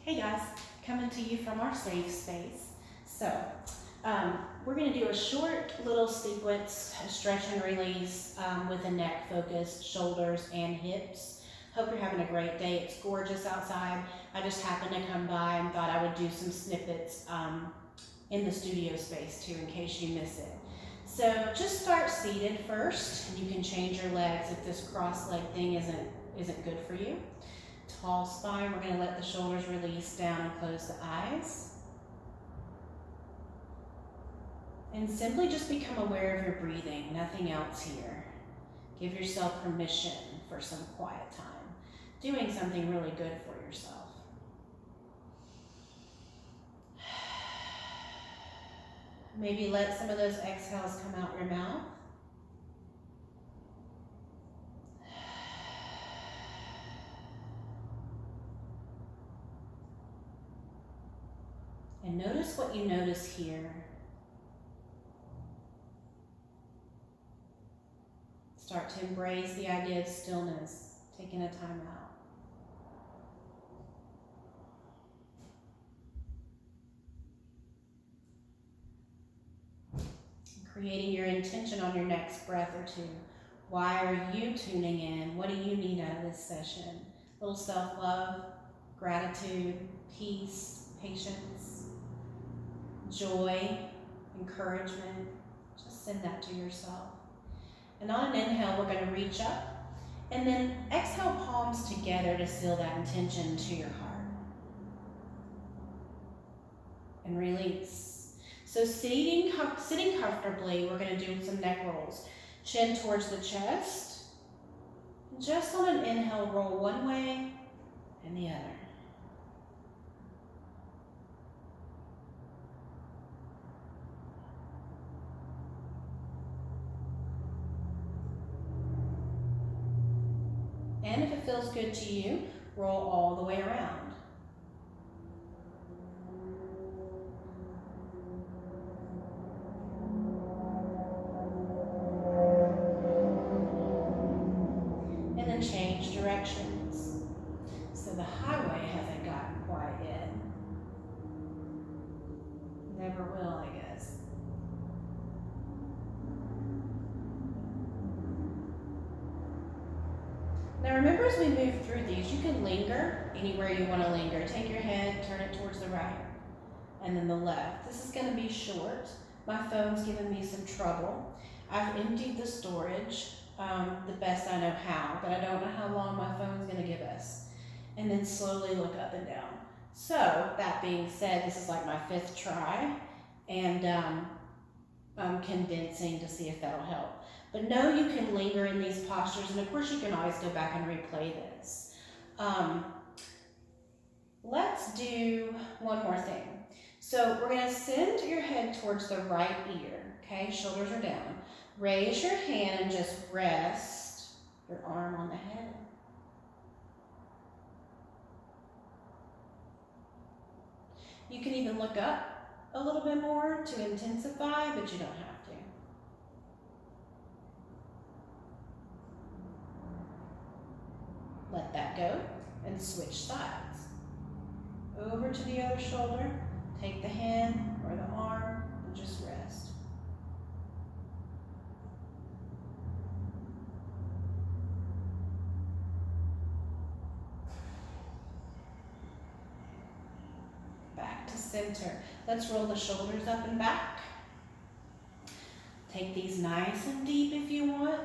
Hey guys, coming to you from our safe space. So, we're going to do a short little sequence, a stretch and release with a neck focused, shoulders and hips. Hope you're having a great day. It's gorgeous outside. I just happened to come by and thought I would do some snippets in the studio space too, in case you miss it. So just start seated first, and you can change your legs if this cross leg thing isn't good for you. Tall spine, we're going to let the shoulders release down and close the eyes. And simply just become aware of your breathing, nothing else here. Give yourself permission for some quiet time, doing something really good for yourself. Maybe let some of those exhales come out your mouth. And notice what you notice here. Start to embrace the idea of stillness, taking a time out. Creating your intention on your next breath or two. Why are you tuning in? What do you need out of this session? A little self-love, gratitude, peace, patience, joy, encouragement. Just send that to yourself. And on an inhale, we're going to reach up, and then exhale palms together to seal that intention to your heart. And release. So sitting comfortably, we're going to do some neck rolls. Chin towards the chest. Just on an inhale, roll one way and the other. And if it feels good to you, roll all the way around. And then change directions. So the highway hasn't gotten quiet yet. Never will, I guess. Now remember, as we move through these, you can linger anywhere you want to linger. Take your head, turn it towards the right, and then the left. This is going to be short. My phone's giving me some trouble. I've emptied the storage the best I know how, but I don't know how long my phone's going to give us. And then slowly look up and down. So that being said, this is like my 5th try, and I'm condensing to see if that'll help. But know you can linger in these postures, and of course you can always go back and replay this. Let's do one more thing. So we're going to send your head towards the right ear, okay? Shoulders are down. Raise your hand and just rest your arm on the head. You can even look up a little bit more to intensify, but you don't have to. Let that go and switch sides. Over to the other shoulder, take the hand or the arm and just rest. Back to center. Let's roll the shoulders up and back. Take these nice and deep if you want.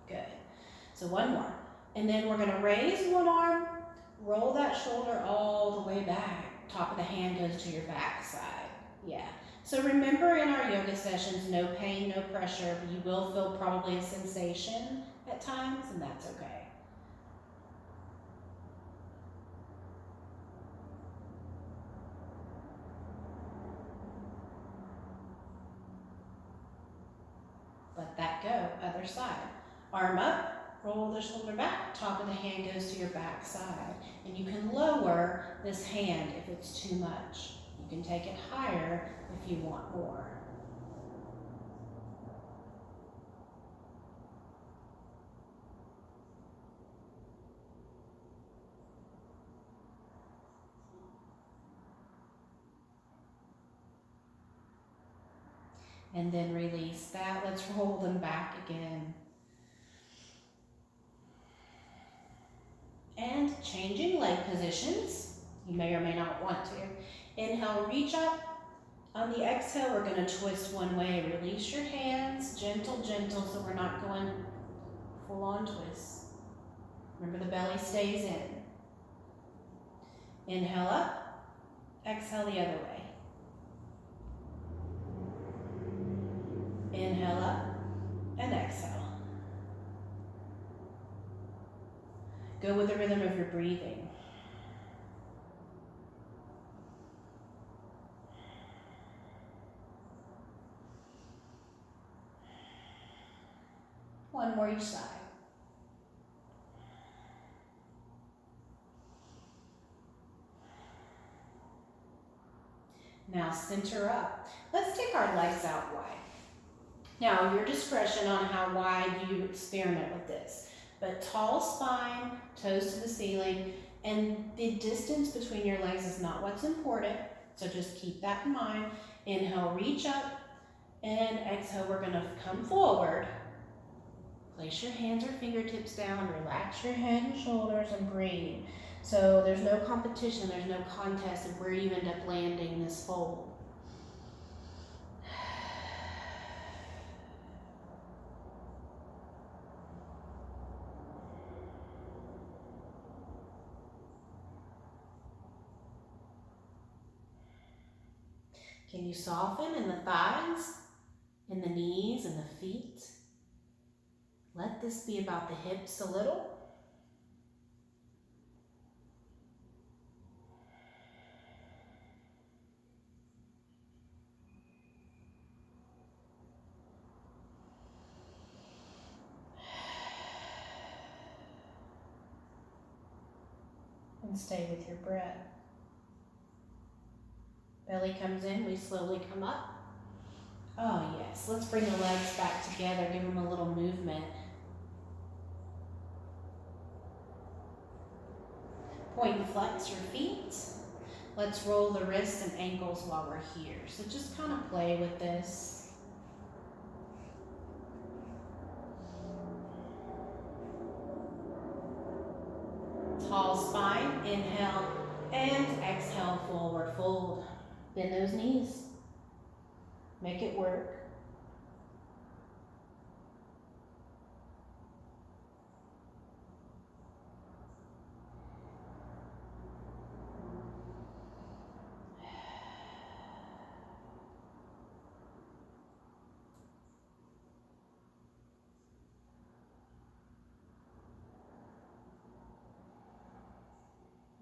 Good. So one more. And then we're going to raise one arm, roll that shoulder all the way back. Top of the hand goes to your back side. Yeah. So remember, in our yoga sessions, no pain, no pressure. You will feel probably a sensation at times, and that's okay. Let that go. Other side. Arm up, roll the shoulder back, top of the hand goes to your back side. And you can lower this hand if it's too much. You can take it higher if you want more. and then release that. Let's roll them back again. And changing leg positions. You may or may not want to. Inhale, reach up. On the exhale, we're going to twist one way. Release your hands, gentle, gentle, so we're not going full on twist. Remember, the belly stays in. Inhale up, exhale the other way. Inhale up and exhale. Go with the rhythm of your breathing. One more each side. Now center up. Let's take our legs out wide. Now, your discretion on how wide you experiment with this. But tall spine, toes to the ceiling, and the distance between your legs is not what's important. So just keep that in mind. Inhale, reach up, and exhale, we're gonna come forward. Place your hands or fingertips down, relax your head and shoulders, and breathe. So there's no competition, there's no contest of where you end up landing this fold. Can you soften in the thighs, in the knees, and the feet? Let this be about the hips a little. And stay with your breath. Belly comes in, we slowly come up. Oh yes, let's bring the legs back together, give them a little movement. Point and flex your feet. Let's roll the wrists and ankles while we're here. So just kind of play with this. Tall spine, inhale, and exhale, forward fold. Bend those knees. Make it work.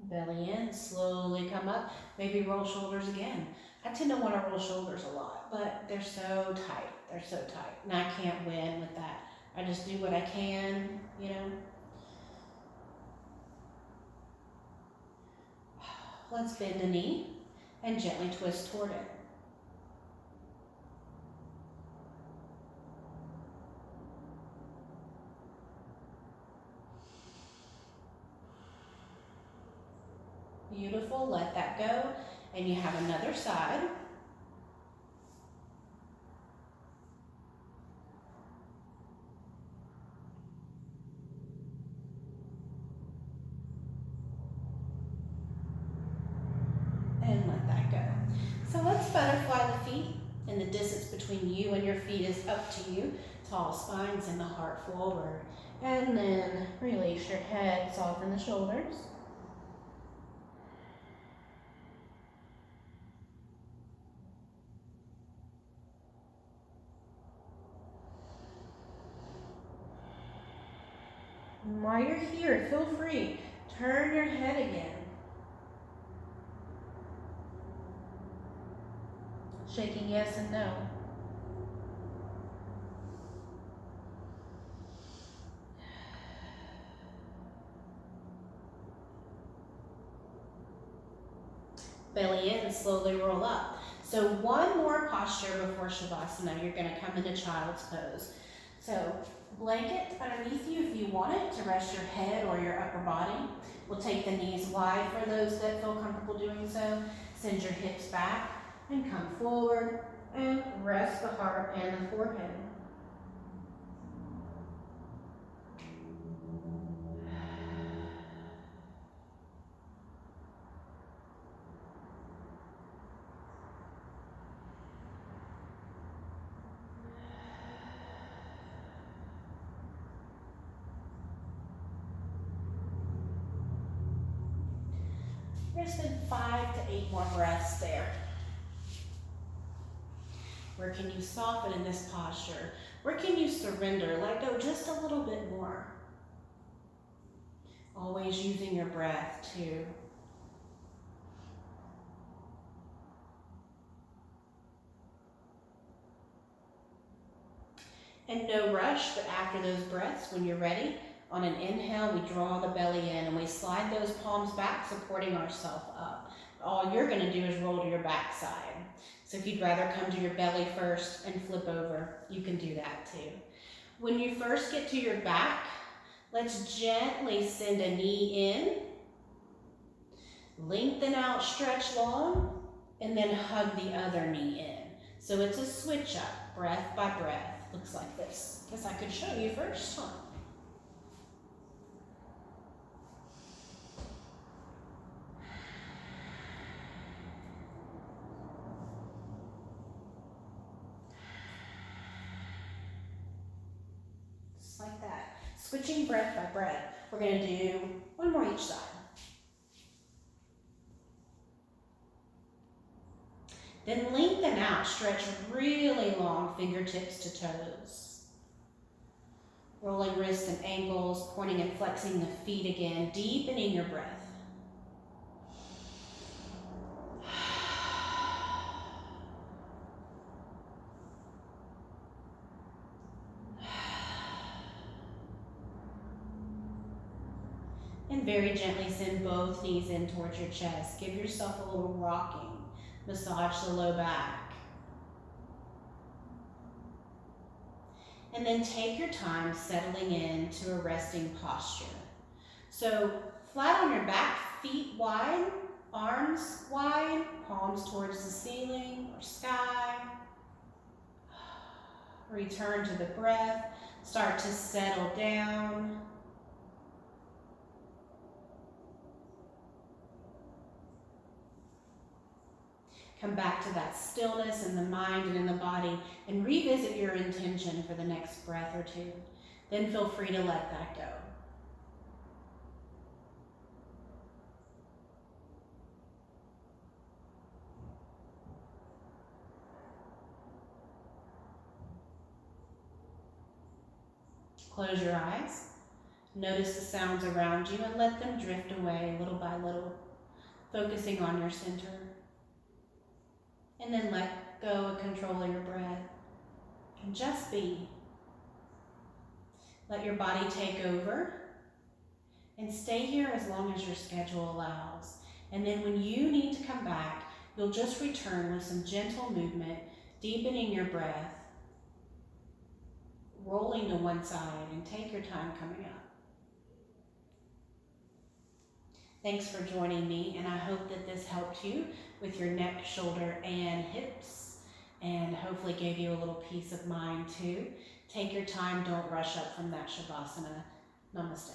Belly in, slowly come up. Maybe roll shoulders again. I tend to want to roll shoulders a lot, but they're so tight. They're so tight. And I can't win with that. I just do what I can, you know. Let's bend the knee and gently twist toward it. Beautiful, let that go. And you have another side. And let that go. So let's butterfly the feet, and the distance between you and your feet is up to you. Tall spine, send the heart forward. And then release your head, soften the shoulders. And while you're here, feel free, turn your head again. Shaking yes and no. Belly in, slowly roll up. So one more posture before Shavasana. You're going to come into child's pose. So blanket underneath you if you want it to rest your head or your upper body. We'll take the knees wide for those that feel comfortable doing so. Send your hips back and come forward. And rest the heart and the forehead. We're going to spend 5 to 8 more breaths there. Where can you soften in this posture? Where can you surrender? Let go just a little bit more. Always using your breath too. And no rush, but after those breaths, when you're ready, on an inhale, we draw the belly in and we slide those palms back, supporting ourselves up. All you're going to do is roll to your backside. So if you'd rather come to your belly first and flip over, you can do that too. When you first get to your back, let's gently send a knee in, lengthen out, stretch long, and then hug the other knee in. So it's a switch up, breath by breath. Looks like this. Guess I could show you first, huh? Just like that. Switching breath by breath. We're going to do one more each side. Then lengthen out, stretch really long, fingertips to toes. Rolling wrists and ankles, pointing and flexing the feet again, deepening your breath. And very gently send both knees in towards your chest. Give yourself a little rocking. Massage the low back. And then take your time settling into a resting posture. So flat on your back, feet wide, arms wide, palms towards the ceiling or sky. Return to the breath. Start to settle down. Come back to that stillness in the mind and in the body and revisit your intention for the next breath or two. Then feel free to let that go. Close your eyes. Notice the sounds around you and let them drift away little by little, focusing on your center. And then let go of control of your breath. And just be. Let your body take over. And stay here as long as your schedule allows. And then when you need to come back, you'll just return with some gentle movement, deepening your breath, rolling to one side, and take your time coming up. Thanks for joining me, and I hope that this helped you with your neck, shoulder, and hips, and hopefully gave you a little peace of mind too. Take your time, don't rush up from that Shavasana. Namaste.